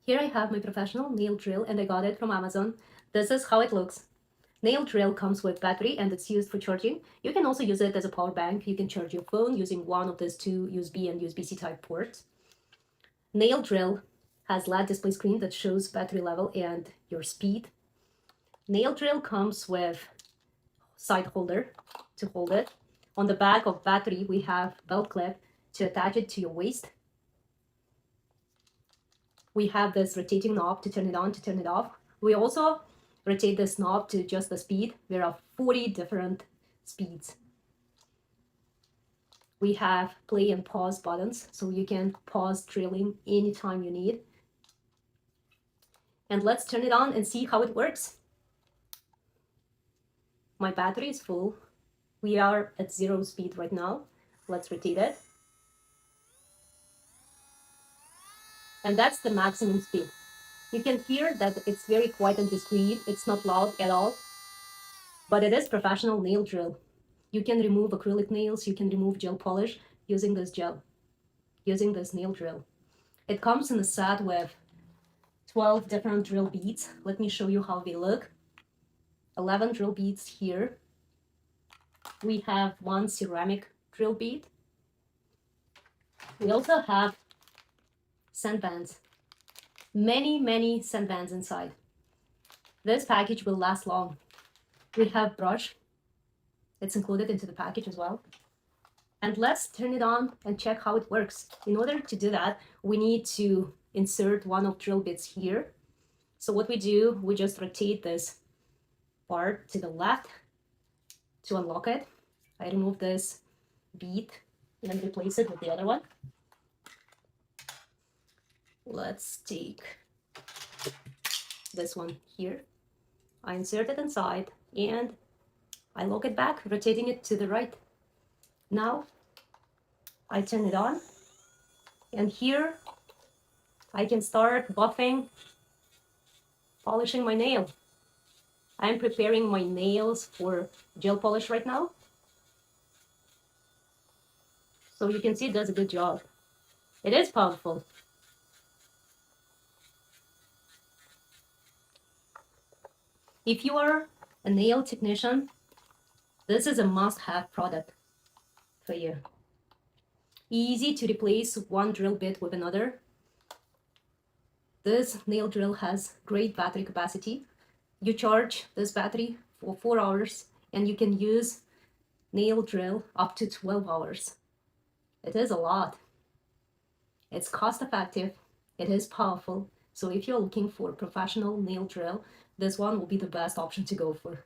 Here I have my professional nail drill and I got it from Amazon. This is how it looks. Nail drill comes with battery and it's used for charging. You can also use it as a power bank. You can charge your phone using one of these two USB and USB-C type ports. Nail drill has LED display screen that shows battery level and your speed. Nail drill comes with side holder to hold it. On the back of battery, we have belt clip to attach it to your waist. We have this rotating knob to turn it on, to turn it off. We also rotate this knob to adjust the speed. There are 40 different speeds. We have play and pause buttons, so you can pause drilling anytime you need. And let's turn it on and see how it works. My battery is full. We are at 0 speed right now. Let's rotate it. And that's the maximum speed. You can hear that it's very quiet and discreet. It's not loud at all, but it is professional nail drill. You can remove acrylic nails, you can remove gel polish using this nail drill. It comes in a set with 12 different drill beads. Let me show you how they look. 11 drill beads here. We have one ceramic drill bead. We also have sand bands. Many sand bands inside. This package will last long. We have brush. It's included into the package as well. And let's turn it on and check how it works. In order to do that, we need to insert one of drill bits here. So what we do, we just rotate this part to the left to unlock it. I remove this bead and replace it with the other one. Let's take this one here. I insert it inside and I lock it back, rotating it to the right. Now I turn it on and here I can start buffing, polishing my nail. I'm preparing my nails for gel polish right now. So you can see it does a good job. It is powerful. If you are a nail technician, this is a must-have product for you. Easy to replace one drill bit with another. This nail drill has great battery capacity. You charge this battery for 4 hours and you can use nail drill up to 12 hours. It is a lot. It's cost effective. It is powerful. So if you're looking for a professional nail drill, this one will be the best option to go for.